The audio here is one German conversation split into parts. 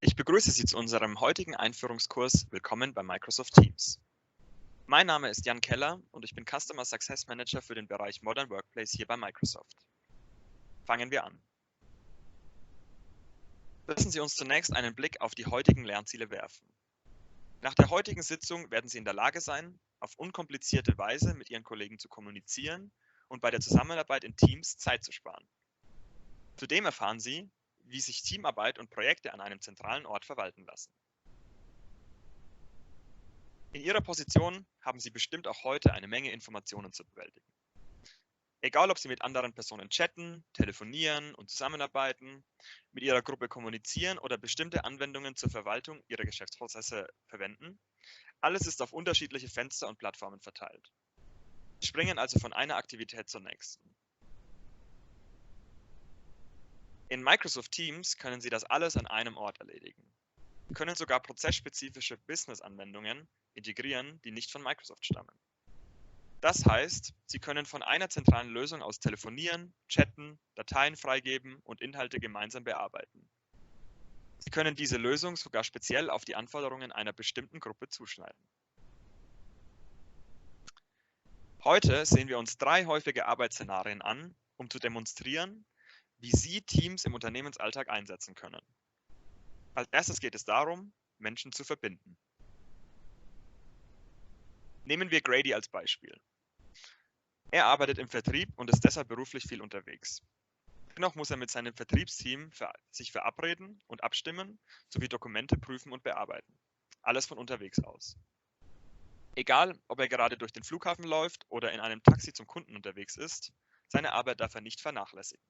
Ich begrüße Sie zu unserem heutigen Einführungskurs Willkommen bei Microsoft Teams. Mein Name ist Jan Keller und ich bin Customer Success Manager für den Bereich Modern Workplace hier bei Microsoft. Fangen wir an. Lassen Sie uns zunächst einen Blick auf die heutigen Lernziele werfen. Nach der heutigen Sitzung werden Sie in der Lage sein, auf unkomplizierte Weise mit Ihren Kollegen zu kommunizieren und bei der Zusammenarbeit in Teams Zeit zu sparen. Zudem erfahren Sie, wie sich Teamarbeit und Projekte an einem zentralen Ort verwalten lassen. In Ihrer Position haben Sie bestimmt auch heute eine Menge Informationen zu bewältigen. Egal, ob Sie mit anderen Personen chatten, telefonieren und zusammenarbeiten, mit Ihrer Gruppe kommunizieren oder bestimmte Anwendungen zur Verwaltung Ihrer Geschäftsprozesse verwenden, alles ist auf unterschiedliche Fenster und Plattformen verteilt. Sie springen also von einer Aktivität zur nächsten. In Microsoft Teams können Sie das alles an einem Ort erledigen. Sie können sogar prozessspezifische Business-Anwendungen integrieren, die nicht von Microsoft stammen. Das heißt, Sie können von einer zentralen Lösung aus telefonieren, chatten, Dateien freigeben und Inhalte gemeinsam bearbeiten. Sie können diese Lösung sogar speziell auf die Anforderungen einer bestimmten Gruppe zuschneiden. Heute sehen wir uns 3 häufige Arbeitsszenarien an, um zu demonstrieren, wie Sie Teams im Unternehmensalltag einsetzen können. Als erstes geht es darum, Menschen zu verbinden. Nehmen wir Grady als Beispiel. Er arbeitet im Vertrieb und ist deshalb beruflich viel unterwegs. Dennoch muss er mit seinem Vertriebsteam sich verabreden und abstimmen, sowie Dokumente prüfen und bearbeiten. Alles von unterwegs aus. Egal, ob er gerade durch den Flughafen läuft oder in einem Taxi zum Kunden unterwegs ist, seine Arbeit darf er nicht vernachlässigen.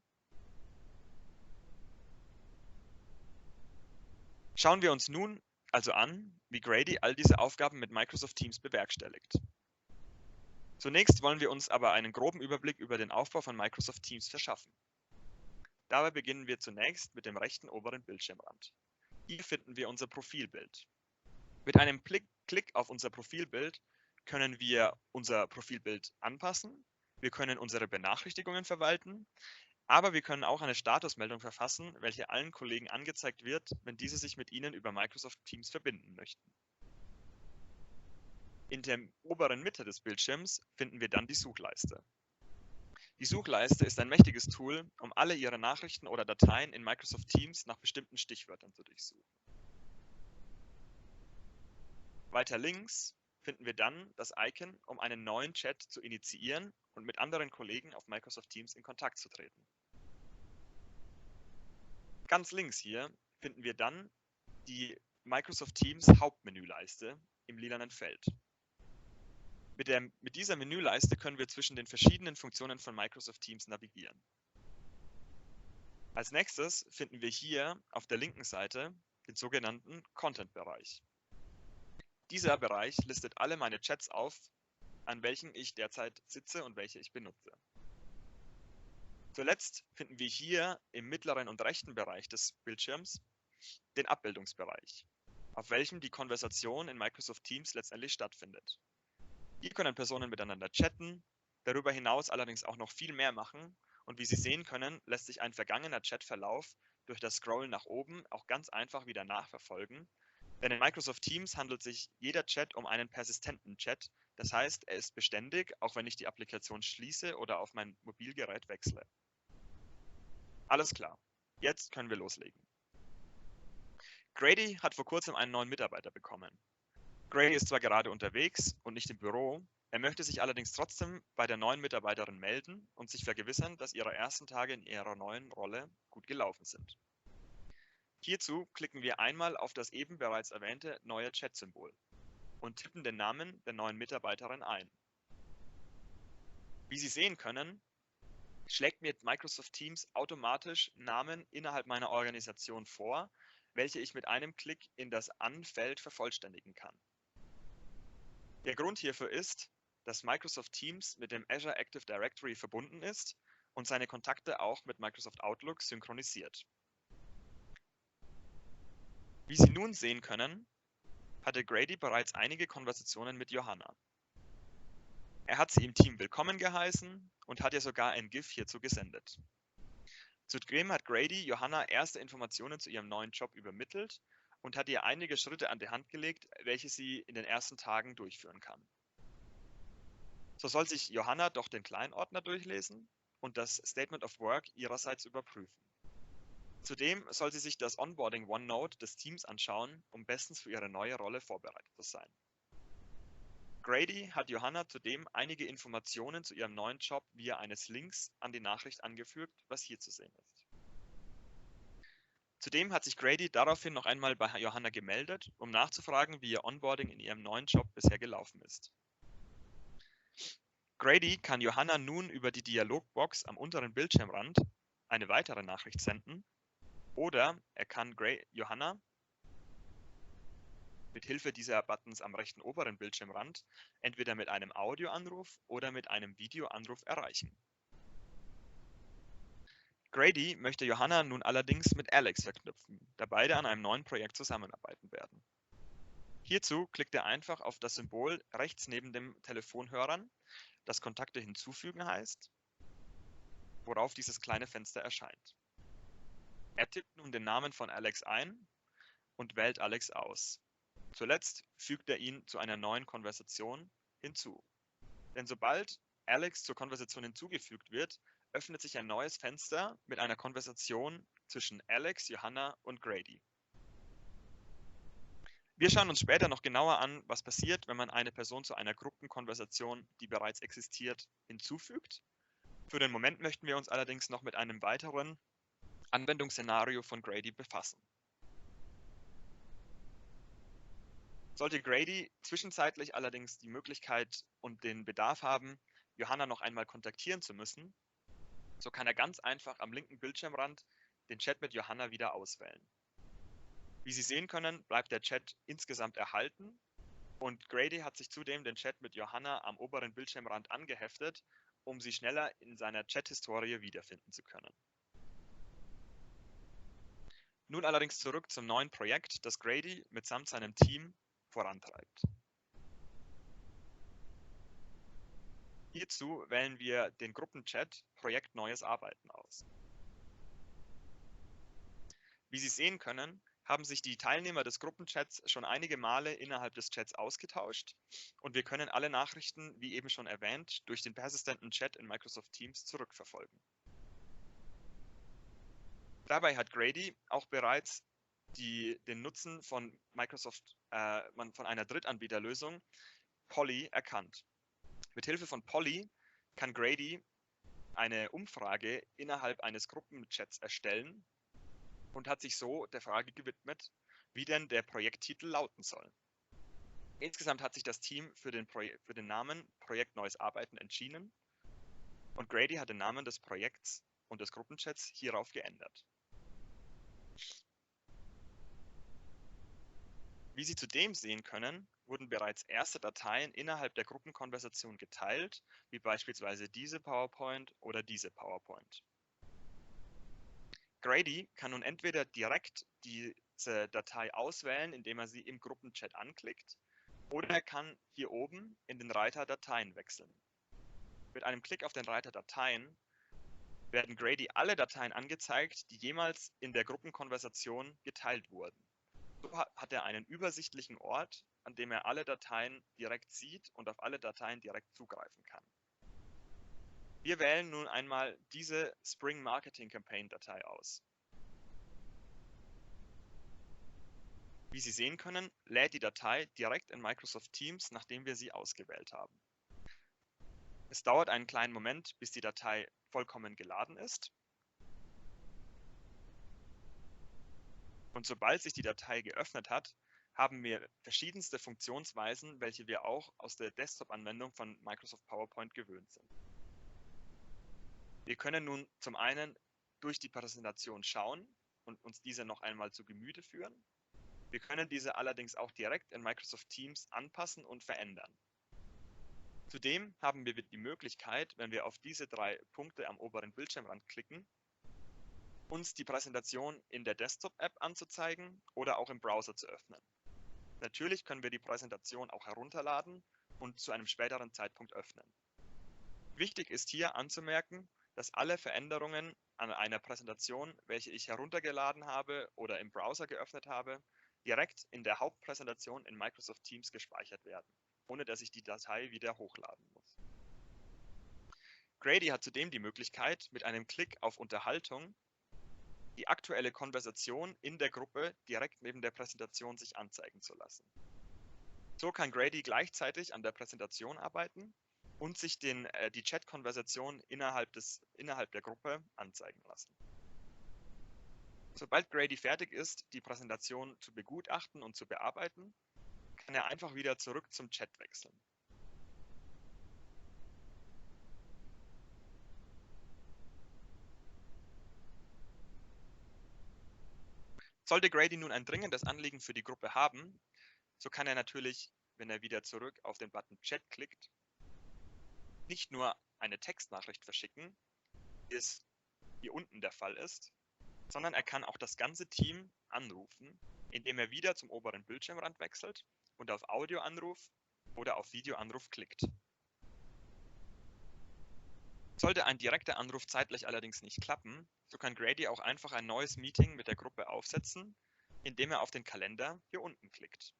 Schauen wir uns nun also an, wie Grady all diese Aufgaben mit Microsoft Teams bewerkstelligt. Zunächst wollen wir uns aber einen groben Überblick über den Aufbau von Microsoft Teams verschaffen. Dabei beginnen wir zunächst mit dem rechten oberen Bildschirmrand. Hier finden wir unser Profilbild. Mit einem Klick auf unser Profilbild können wir unser Profilbild anpassen, wir können unsere Benachrichtigungen verwalten, aber wir können auch eine Statusmeldung verfassen, welche allen Kollegen angezeigt wird, wenn diese sich mit Ihnen über Microsoft Teams verbinden möchten. In der oberen Mitte des Bildschirms finden wir dann die Suchleiste. Die Suchleiste ist ein mächtiges Tool, um alle Ihre Nachrichten oder Dateien in Microsoft Teams nach bestimmten Stichwörtern zu durchsuchen. Weiter links finden wir dann das Icon, um einen neuen Chat zu initiieren und mit anderen Kollegen auf Microsoft Teams in Kontakt zu treten. Ganz links hier finden wir dann die Microsoft Teams Hauptmenüleiste im lilanen Feld. Mit dieser Menüleiste können wir zwischen den verschiedenen Funktionen von Microsoft Teams navigieren. Als nächstes finden wir hier auf der linken Seite den sogenannten Content-Bereich. Dieser Bereich listet alle meine Chats auf, an welchen ich derzeit sitze und welche ich benutze. Zuletzt finden wir hier im mittleren und rechten Bereich des Bildschirms den Abbildungsbereich, auf welchem die Konversation in Microsoft Teams letztendlich stattfindet. Hier können Personen miteinander chatten, darüber hinaus allerdings auch noch viel mehr machen und wie Sie sehen können, lässt sich ein vergangener Chatverlauf durch das Scrollen nach oben auch ganz einfach wieder nachverfolgen, denn in Microsoft Teams handelt sich jeder Chat um einen persistenten Chat, das heißt, er ist beständig, auch wenn ich die Applikation schließe oder auf mein Mobilgerät wechsle. Alles klar, jetzt können wir loslegen. Grady hat vor kurzem einen neuen Mitarbeiter bekommen. Grady ist zwar gerade unterwegs und nicht im Büro, er möchte sich allerdings trotzdem bei der neuen Mitarbeiterin melden und sich vergewissern, dass ihre ersten Tage in ihrer neuen Rolle gut gelaufen sind. Hierzu klicken wir einmal auf das eben bereits erwähnte neue Chat-Symbol und tippen den Namen der neuen Mitarbeiterin ein. Wie Sie sehen können, schlägt mir Microsoft Teams automatisch Namen innerhalb meiner Organisation vor, welche ich mit einem Klick in das An-Feld vervollständigen kann. Der Grund hierfür ist, dass Microsoft Teams mit dem Azure Active Directory verbunden ist und seine Kontakte auch mit Microsoft Outlook synchronisiert. Wie Sie nun sehen können, hatte Grady bereits einige Konversationen mit Johanna. Er hat sie im Team willkommen geheißen und hat ihr sogar ein GIF hierzu gesendet. Zudem hat Grady Johanna erste Informationen zu ihrem neuen Job übermittelt, und hat ihr einige Schritte an die Hand gelegt, welche sie in den ersten Tagen durchführen kann. So soll sich Johanna doch den Kleinordner durchlesen und das Statement of Work ihrerseits überprüfen. Zudem soll sie sich das Onboarding OneNote des Teams anschauen, um bestens für ihre neue Rolle vorbereitet zu sein. Grady hat Johanna zudem einige Informationen zu ihrem neuen Job via eines Links an die Nachricht angefügt, was hier zu sehen ist. Zudem hat sich Grady daraufhin noch einmal bei Johanna gemeldet, um nachzufragen, wie ihr Onboarding in ihrem neuen Job bisher gelaufen ist. Grady kann Johanna nun über die Dialogbox am unteren Bildschirmrand eine weitere Nachricht senden oder er kann Johanna mit Hilfe dieser Buttons am rechten oberen Bildschirmrand entweder mit einem Audioanruf oder mit einem Videoanruf erreichen. Grady möchte Johanna nun allerdings mit Alex verknüpfen, da beide an einem neuen Projekt zusammenarbeiten werden. Hierzu klickt er einfach auf das Symbol rechts neben dem Telefonhörern, das Kontakte hinzufügen heißt, worauf dieses kleine Fenster erscheint. Er tippt nun den Namen von Alex ein und wählt Alex aus. Zuletzt fügt er ihn zu einer neuen Konversation hinzu. Denn sobald Alex zur Konversation hinzugefügt wird, öffnet sich ein neues Fenster mit einer Konversation zwischen Alex, Johanna und Grady. Wir schauen uns später noch genauer an, was passiert, wenn man eine Person zu einer Gruppenkonversation, die bereits existiert, hinzufügt. Für den Moment möchten wir uns allerdings noch mit einem weiteren Anwendungsszenario von Grady befassen. Sollte Grady zwischenzeitlich allerdings die Möglichkeit und den Bedarf haben, Johanna noch einmal kontaktieren zu müssen, so kann er ganz einfach am linken Bildschirmrand den Chat mit Johanna wieder auswählen. Wie Sie sehen können, bleibt der Chat insgesamt erhalten und Grady hat sich zudem den Chat mit Johanna am oberen Bildschirmrand angeheftet, um sie schneller in seiner Chat-Historie wiederfinden zu können. Nun allerdings zurück zum neuen Projekt, das Grady mitsamt seinem Team vorantreibt. Hierzu wählen wir den Gruppenchat Projekt Neues Arbeiten aus. Wie Sie sehen können, haben sich die Teilnehmer des Gruppenchats schon einige Male innerhalb des Chats ausgetauscht und wir können alle Nachrichten, wie eben schon erwähnt, durch den persistenten Chat in Microsoft Teams zurückverfolgen. Dabei hat Grady auch bereits den Nutzen von von einer Drittanbieterlösung Polly erkannt. Mithilfe von Polly kann Grady eine Umfrage innerhalb eines Gruppenchats erstellen und hat sich so der Frage gewidmet, wie denn der Projekttitel lauten soll. Insgesamt hat sich das Team für den Namen Projekt Neues Arbeiten entschieden und Grady hat den Namen des Projekts und des Gruppenchats hierauf geändert. Wie Sie zudem sehen können, wurden bereits erste Dateien innerhalb der Gruppenkonversation geteilt, wie beispielsweise diese PowerPoint oder diese PowerPoint. Grady kann nun entweder direkt diese Datei auswählen, indem er sie im Gruppenchat anklickt, oder er kann hier oben in den Reiter Dateien wechseln. Mit einem Klick auf den Reiter Dateien werden Grady alle Dateien angezeigt, die jemals in der Gruppenkonversation geteilt wurden. So hat er einen übersichtlichen Ort, an dem er alle Dateien direkt sieht und auf alle Dateien direkt zugreifen kann. Wir wählen nun einmal diese Spring Marketing Campaign Datei aus. Wie Sie sehen können, lädt die Datei direkt in Microsoft Teams, nachdem wir sie ausgewählt haben. Es dauert einen kleinen Moment, bis die Datei vollkommen geladen ist. Und sobald sich die Datei geöffnet hat, haben wir verschiedenste Funktionsweisen, welche wir auch aus der Desktop-Anwendung von Microsoft PowerPoint gewöhnt sind. Wir können nun zum einen durch die Präsentation schauen und uns diese noch einmal zu Gemüte führen. Wir können diese allerdings auch direkt in Microsoft Teams anpassen und verändern. Zudem haben wir die Möglichkeit, wenn wir auf diese 3 Punkte am oberen Bildschirmrand klicken, uns die Präsentation in der Desktop-App anzuzeigen oder auch im Browser zu öffnen. Natürlich können wir die Präsentation auch herunterladen und zu einem späteren Zeitpunkt öffnen. Wichtig ist hier anzumerken, dass alle Veränderungen an einer Präsentation, welche ich heruntergeladen habe oder im Browser geöffnet habe, direkt in der Hauptpräsentation in Microsoft Teams gespeichert werden, ohne dass ich die Datei wieder hochladen muss. Grady hat zudem die Möglichkeit, mit einem Klick auf Unterhaltung die aktuelle Konversation in der Gruppe direkt neben der Präsentation sich anzeigen zu lassen. So kann Grady gleichzeitig an der Präsentation arbeiten und sich die Chat-Konversation innerhalb der Gruppe anzeigen lassen. Sobald Grady fertig ist, die Präsentation zu begutachten und zu bearbeiten, kann er einfach wieder zurück zum Chat wechseln. Sollte Grady nun ein dringendes Anliegen für die Gruppe haben, so kann er natürlich, wenn er wieder zurück auf den Button Chat klickt, nicht nur eine Textnachricht verschicken, wie es hier unten der Fall ist, sondern er kann auch das ganze Team anrufen, indem er wieder zum oberen Bildschirmrand wechselt und auf Audioanruf oder auf Videoanruf klickt. Sollte ein direkter Anruf zeitlich allerdings nicht klappen, so kann Grady auch einfach ein neues Meeting mit der Gruppe aufsetzen, indem er auf den Kalender hier unten klickt.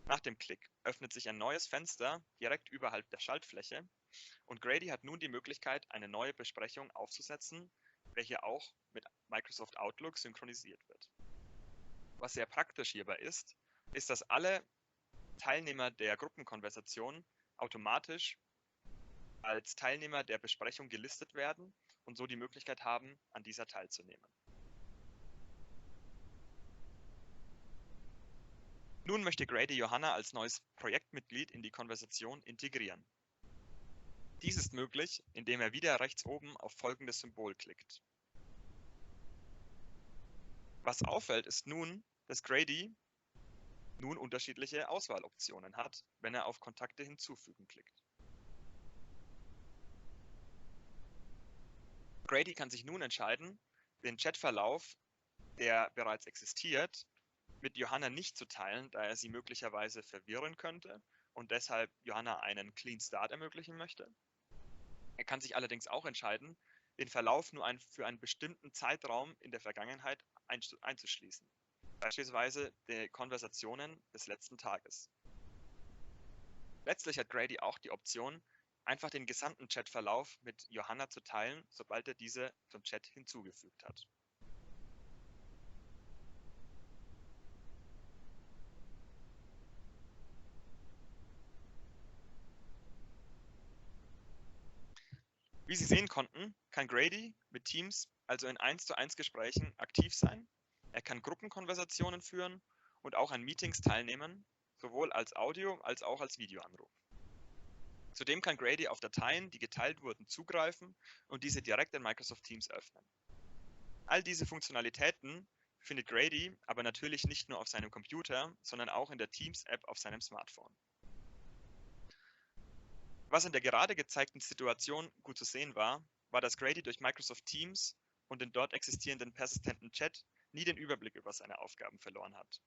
Nach dem Klick öffnet sich ein neues Fenster direkt überhalb der Schaltfläche und Grady hat nun die Möglichkeit, eine neue Besprechung aufzusetzen, welche auch mit Microsoft Outlook synchronisiert wird. Was sehr praktisch hierbei ist, dass alle Teilnehmer der Gruppenkonversation automatisch als Teilnehmer der Besprechung gelistet werden und so die Möglichkeit haben, an dieser teilzunehmen. Nun möchte Grady Johanna als neues Projektmitglied in die Konversation integrieren. Dies ist möglich, indem er wieder rechts oben auf folgendes Symbol klickt. Was auffällt, ist nun, dass Grady nun unterschiedliche Auswahloptionen hat, wenn er auf Kontakte hinzufügen klickt. Grady kann sich nun entscheiden, den Chatverlauf, der bereits existiert, mit Johanna nicht zu teilen, da er sie möglicherweise verwirren könnte und deshalb Johanna einen Clean Start ermöglichen möchte. Er kann sich allerdings auch entscheiden, den Verlauf nur für einen bestimmten Zeitraum in der Vergangenheit einzuschließen, beispielsweise die Konversationen des letzten Tages. Letztlich hat Grady auch die Option, einfach den gesamten Chatverlauf mit Johanna zu teilen, sobald er diese zum Chat hinzugefügt hat. Wie Sie sehen konnten, kann Grady mit Teams also in 1:1 Gesprächen aktiv sein. Er kann Gruppenkonversationen führen und auch an Meetings teilnehmen, sowohl als Audio- als auch als Videoanruf. Zudem kann Grady auf Dateien, die geteilt wurden, zugreifen und diese direkt in Microsoft Teams öffnen. All diese Funktionalitäten findet Grady aber natürlich nicht nur auf seinem Computer, sondern auch in der Teams-App auf seinem Smartphone. Was in der gerade gezeigten Situation gut zu sehen war, dass Grady durch Microsoft Teams und den dort existierenden persistenten Chat nie den Überblick über seine Aufgaben verloren hat.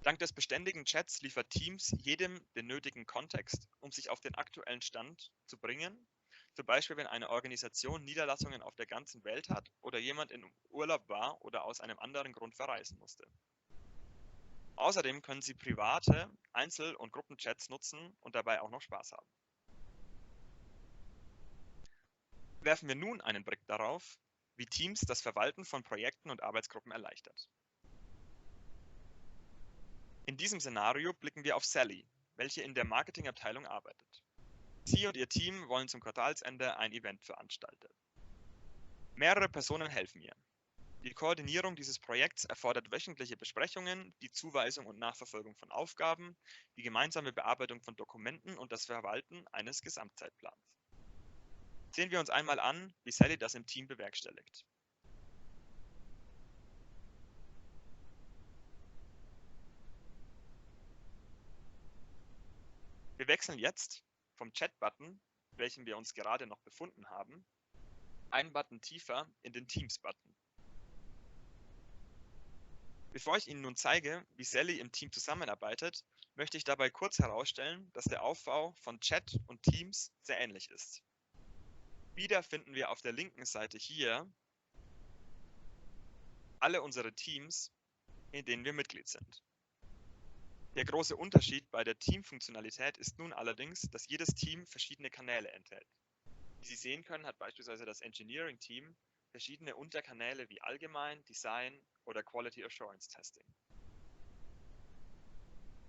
Dank des beständigen Chats liefert Teams jedem den nötigen Kontext, um sich auf den aktuellen Stand zu bringen, zum Beispiel wenn eine Organisation Niederlassungen auf der ganzen Welt hat oder jemand in Urlaub war oder aus einem anderen Grund verreisen musste. Außerdem können Sie private Einzel- und Gruppenchats nutzen und dabei auch noch Spaß haben. Werfen wir nun einen Blick darauf, wie Teams das Verwalten von Projekten und Arbeitsgruppen erleichtert. In diesem Szenario blicken wir auf Sally, welche in der Marketingabteilung arbeitet. Sie und ihr Team wollen zum Quartalsende ein Event veranstalten. Mehrere Personen helfen ihr. Die Koordinierung dieses Projekts erfordert wöchentliche Besprechungen, die Zuweisung und Nachverfolgung von Aufgaben, die gemeinsame Bearbeitung von Dokumenten und das Verwalten eines Gesamtzeitplans. Sehen wir uns einmal an, wie Sally das im Team bewerkstelligt. Wir wechseln jetzt vom Chat-Button, welchen wir uns gerade noch befunden haben, einen Button tiefer in den Teams-Button. Bevor ich Ihnen nun zeige, wie Sally im Team zusammenarbeitet, möchte ich dabei kurz herausstellen, dass der Aufbau von Chat und Teams sehr ähnlich ist. Wieder finden wir auf der linken Seite hier alle unsere Teams, in denen wir Mitglied sind. Der große Unterschied bei der Teamfunktionalität ist nun allerdings, dass jedes Team verschiedene Kanäle enthält. Wie Sie sehen können, hat beispielsweise das Engineering-Team verschiedene Unterkanäle wie Allgemein, Design oder Quality Assurance Testing.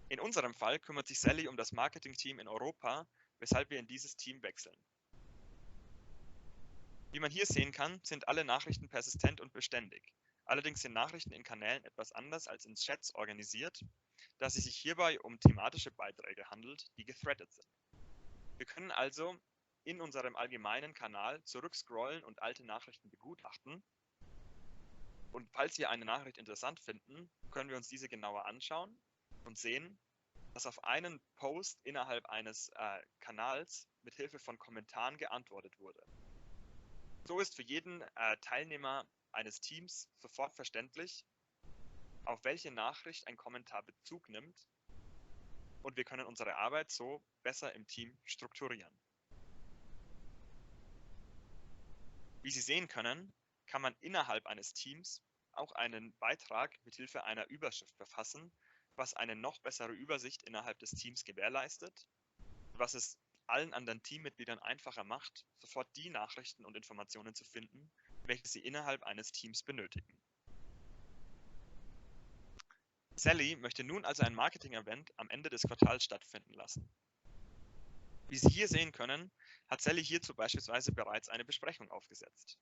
In unserem Fall kümmert sich Sally um das Marketing-Team in Europa, weshalb wir in dieses Team wechseln. Wie man hier sehen kann, sind alle Nachrichten persistent und beständig. Allerdings sind Nachrichten in Kanälen etwas anders als in Chats organisiert, da es sich hierbei um thematische Beiträge handelt, die gethreadet sind. Wir können also in unserem allgemeinen Kanal zurückscrollen und alte Nachrichten begutachten. Und falls wir eine Nachricht interessant finden, können wir uns diese genauer anschauen und sehen, dass auf einen Post innerhalb eines Kanals mit Hilfe von Kommentaren geantwortet wurde. So ist für jeden Teilnehmer eines Teams sofort verständlich, auf welche Nachricht ein Kommentar Bezug nimmt, und wir können unsere Arbeit so besser im Team strukturieren. Wie Sie sehen können, kann man innerhalb eines Teams auch einen Beitrag mit Hilfe einer Überschrift verfassen, was eine noch bessere Übersicht innerhalb des Teams gewährleistet, was es allen anderen Teammitgliedern einfacher macht, sofort die Nachrichten und Informationen zu finden, welche sie innerhalb eines Teams benötigen. Sally möchte nun also ein Marketing-Event am Ende des Quartals stattfinden lassen. Wie Sie hier sehen können, hat Sally hierzu beispielsweise bereits eine Besprechung aufgesetzt.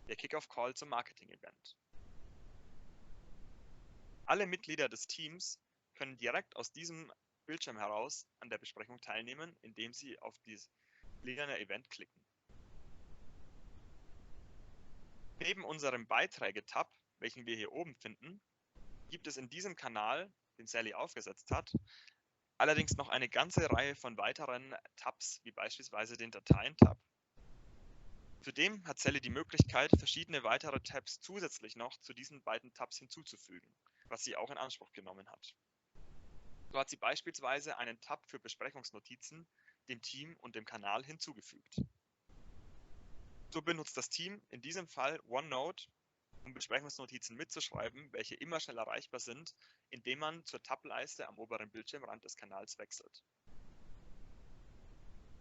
Der Kickoff-Call zum Marketing-Event. Alle Mitglieder des Teams können direkt aus diesem Bildschirm heraus an der Besprechung teilnehmen, indem sie auf dieses lilane Event klicken. Neben unserem Beiträge-Tab, welchen wir hier oben finden, gibt es in diesem Kanal, den Sally aufgesetzt hat, allerdings noch eine ganze Reihe von weiteren Tabs, wie beispielsweise den Dateien-Tab. Zudem hat Sally die Möglichkeit, verschiedene weitere Tabs zusätzlich noch zu diesen beiden Tabs hinzuzufügen, was sie auch in Anspruch genommen hat. So hat sie beispielsweise einen Tab für Besprechungsnotizen dem Team und dem Kanal hinzugefügt. So benutzt das Team in diesem Fall OneNote, um Besprechungsnotizen mitzuschreiben, welche immer schnell erreichbar sind, indem man zur Tableiste am oberen Bildschirmrand des Kanals wechselt.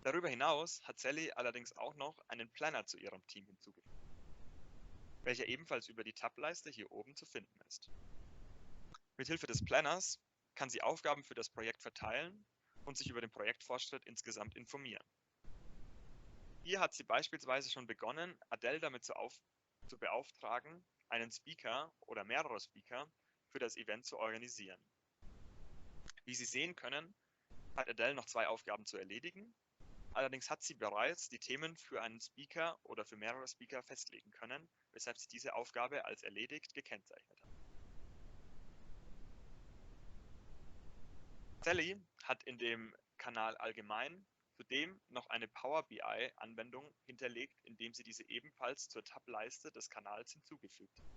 Darüber hinaus hat Sally allerdings auch noch einen Planner zu ihrem Team hinzugefügt, welcher ebenfalls über die Tableiste hier oben zu finden ist. Mithilfe des Planners kann sie Aufgaben für das Projekt verteilen und sich über den Projektfortschritt insgesamt informieren. Hier hat sie beispielsweise schon begonnen, Adele damit zu beauftragen, einen Speaker oder mehrere Speaker für das Event zu organisieren. Wie Sie sehen können, hat Adele noch 2 Aufgaben zu erledigen. Allerdings hat sie bereits die Themen für einen Speaker oder für mehrere Speaker festlegen können, weshalb sie diese Aufgabe als erledigt gekennzeichnet hat. Sally hat in dem Kanal allgemein zudem noch eine Power BI-Anwendung hinterlegt, indem sie diese ebenfalls zur Tableiste des Kanals hinzugefügt hat.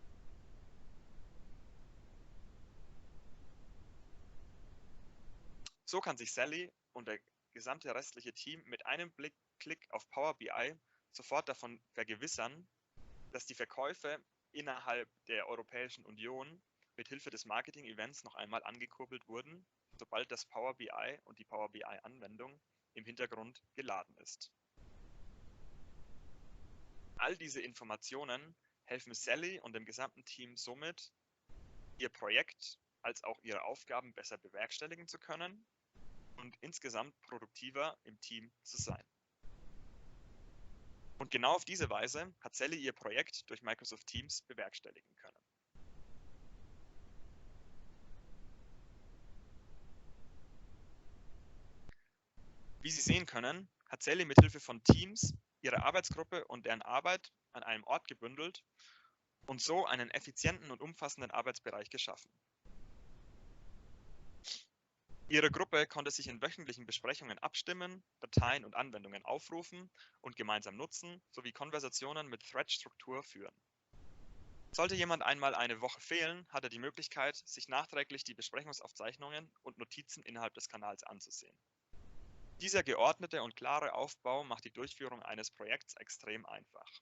So kann sich Sally und der gesamte restliche Team mit einem Klick auf Power BI sofort davon vergewissern, dass die Verkäufe innerhalb der Europäischen Union mit Hilfe des Marketing-Events noch einmal angekurbelt wurden, sobald das Power BI und die Power BI-Anwendung im Hintergrund geladen ist. All diese Informationen helfen Sally und dem gesamten Team somit, ihr Projekt als auch ihre Aufgaben besser bewerkstelligen zu können und insgesamt produktiver im Team zu sein. Und genau auf diese Weise hat Sally ihr Projekt durch Microsoft Teams bewerkstelligen können. Wie Sie sehen können, hat Sally mithilfe von Teams ihre Arbeitsgruppe und deren Arbeit an einem Ort gebündelt und so einen effizienten und umfassenden Arbeitsbereich geschaffen. Ihre Gruppe konnte sich in wöchentlichen Besprechungen abstimmen, Dateien und Anwendungen aufrufen und gemeinsam nutzen, sowie Konversationen mit Thread-Struktur führen. Sollte jemand einmal eine Woche fehlen, hat er die Möglichkeit, sich nachträglich die Besprechungsaufzeichnungen und Notizen innerhalb des Kanals anzusehen. Dieser geordnete und klare Aufbau macht die Durchführung eines Projekts extrem einfach.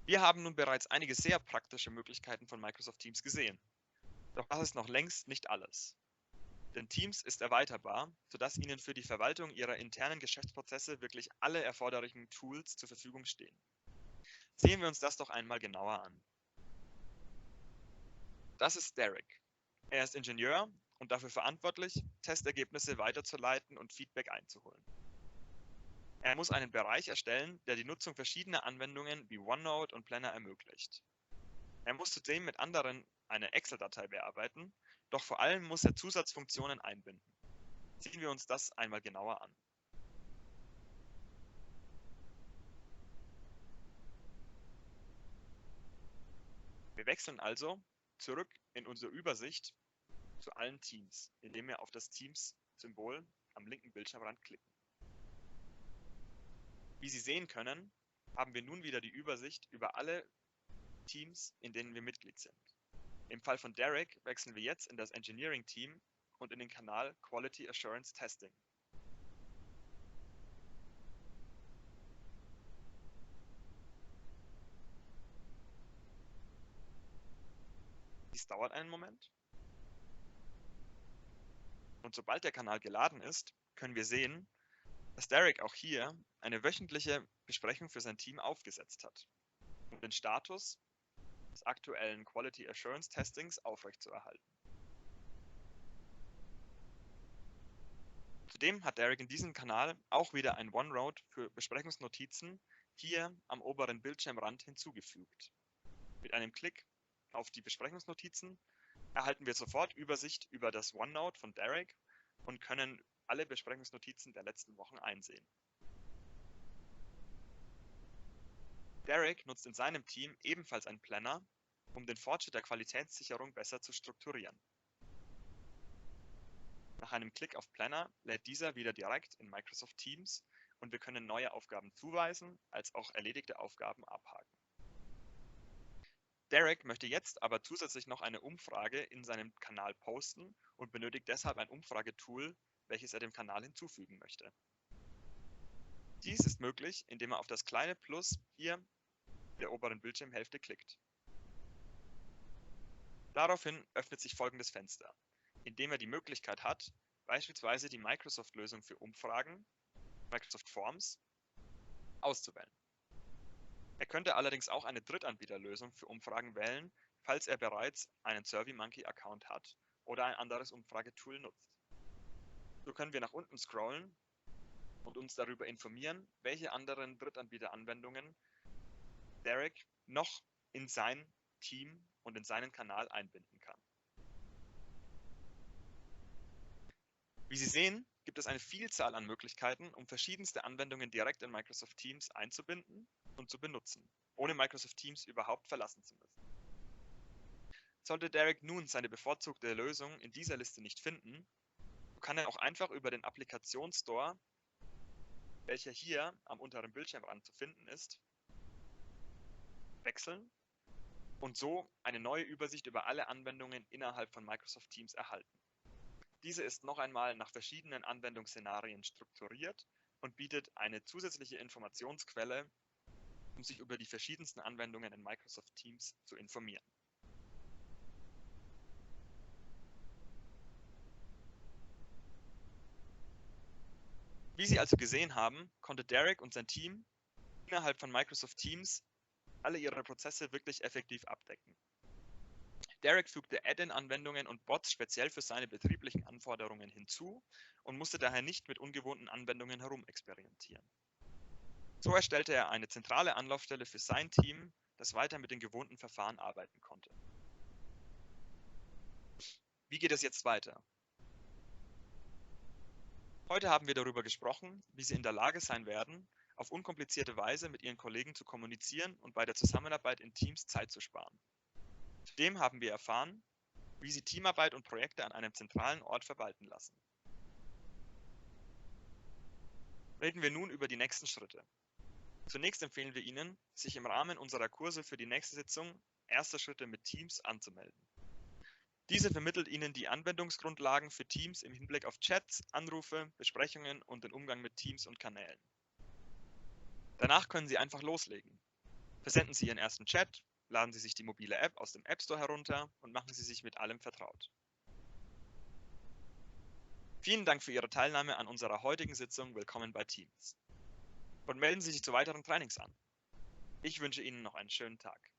Wir haben nun bereits einige sehr praktische Möglichkeiten von Microsoft Teams gesehen. Doch das ist noch längst nicht alles. Denn Teams ist erweiterbar, sodass Ihnen für die Verwaltung Ihrer internen Geschäftsprozesse wirklich alle erforderlichen Tools zur Verfügung stehen. Sehen wir uns das doch einmal genauer an. Das ist Derek. Er ist Ingenieur und dafür verantwortlich, Testergebnisse weiterzuleiten und Feedback einzuholen. Er muss einen Bereich erstellen, der die Nutzung verschiedener Anwendungen wie OneNote und Planner ermöglicht. Er muss zudem mit anderen eine Excel-Datei bearbeiten, doch vor allem muss er Zusatzfunktionen einbinden. Sehen wir uns das einmal genauer an. Wir wechseln also zurück in unsere Übersicht zu allen Teams, indem wir auf das Teams-Symbol am linken Bildschirmrand klicken. Wie Sie sehen können, haben wir nun wieder die Übersicht über alle Teams, in denen wir Mitglied sind. Im Fall von Derek wechseln wir jetzt in das Engineering Team und in den Kanal Quality Assurance Testing. Dies dauert einen Moment. Und sobald der Kanal geladen ist, können wir sehen, dass Derek auch hier eine wöchentliche Besprechung für sein Team aufgesetzt hat, um den Status des aktuellen Quality Assurance Testings aufrechtzuerhalten. Zudem hat Derek in diesem Kanal auch wieder ein OneNote für Besprechungsnotizen hier am oberen Bildschirmrand hinzugefügt. Mit einem Klick auf die Besprechungsnotizen erhalten wir sofort Übersicht über das OneNote von Derek und können alle Besprechungsnotizen der letzten Wochen einsehen. Derek nutzt in seinem Team ebenfalls einen Planner, um den Fortschritt der Qualitätssicherung besser zu strukturieren. Nach einem Klick auf Planner lädt dieser wieder direkt in Microsoft Teams und wir können neue Aufgaben zuweisen, als auch erledigte Aufgaben abhaken. Derek möchte jetzt aber zusätzlich noch eine Umfrage in seinem Kanal posten und benötigt deshalb ein Umfragetool, welches er dem Kanal hinzufügen möchte. Dies ist möglich, indem er auf das kleine Plus hier in der oberen Bildschirmhälfte klickt. Daraufhin öffnet sich folgendes Fenster, in dem er die Möglichkeit hat, beispielsweise die Microsoft-Lösung für Umfragen, Microsoft Forms, auszuwählen. Er könnte allerdings auch eine Drittanbieterlösung für Umfragen wählen, falls er bereits einen SurveyMonkey-Account hat oder ein anderes Umfragetool nutzt. So können wir nach unten scrollen und uns darüber informieren, welche anderen Drittanbieteranwendungen Derek noch in sein Team und in seinen Kanal einbinden kann. Wie Sie sehen, gibt es eine Vielzahl an Möglichkeiten, um verschiedenste Anwendungen direkt in Microsoft Teams einzubinden und zu benutzen, ohne Microsoft Teams überhaupt verlassen zu müssen. Sollte Derek nun seine bevorzugte Lösung in dieser Liste nicht finden, so kann er auch einfach über den Applikationsstore, welcher hier am unteren Bildschirmrand zu finden ist, wechseln und so eine neue Übersicht über alle Anwendungen innerhalb von Microsoft Teams erhalten. Diese ist noch einmal nach verschiedenen Anwendungsszenarien strukturiert und bietet eine zusätzliche Informationsquelle, um sich über die verschiedensten Anwendungen in Microsoft Teams zu informieren. Wie Sie also gesehen haben, konnte Derek und sein Team innerhalb von Microsoft Teams alle ihre Prozesse wirklich effektiv abdecken. Derek fügte Add-in-Anwendungen und Bots speziell für seine betrieblichen Anforderungen hinzu und musste daher nicht mit ungewohnten Anwendungen herumexperimentieren. So erstellte er eine zentrale Anlaufstelle für sein Team, das weiter mit den gewohnten Verfahren arbeiten konnte. Wie geht es jetzt weiter? Heute haben wir darüber gesprochen, wie Sie in der Lage sein werden, auf unkomplizierte Weise mit Ihren Kollegen zu kommunizieren und bei der Zusammenarbeit in Teams Zeit zu sparen. Zudem haben wir erfahren, wie Sie Teamarbeit und Projekte an einem zentralen Ort verwalten lassen. Reden wir nun über die nächsten Schritte. Zunächst empfehlen wir Ihnen, sich im Rahmen unserer Kurse für die nächste Sitzung Erste Schritte mit Teams anzumelden. Diese vermittelt Ihnen die Anwendungsgrundlagen für Teams im Hinblick auf Chats, Anrufe, Besprechungen und den Umgang mit Teams und Kanälen. Danach können Sie einfach loslegen. Versenden Sie Ihren ersten Chat, laden Sie sich die mobile App aus dem App Store herunter und machen Sie sich mit allem vertraut. Vielen Dank für Ihre Teilnahme an unserer heutigen Sitzung Willkommen bei Teams. Und melden Sie sich zu weiteren Trainings an. Ich wünsche Ihnen noch einen schönen Tag.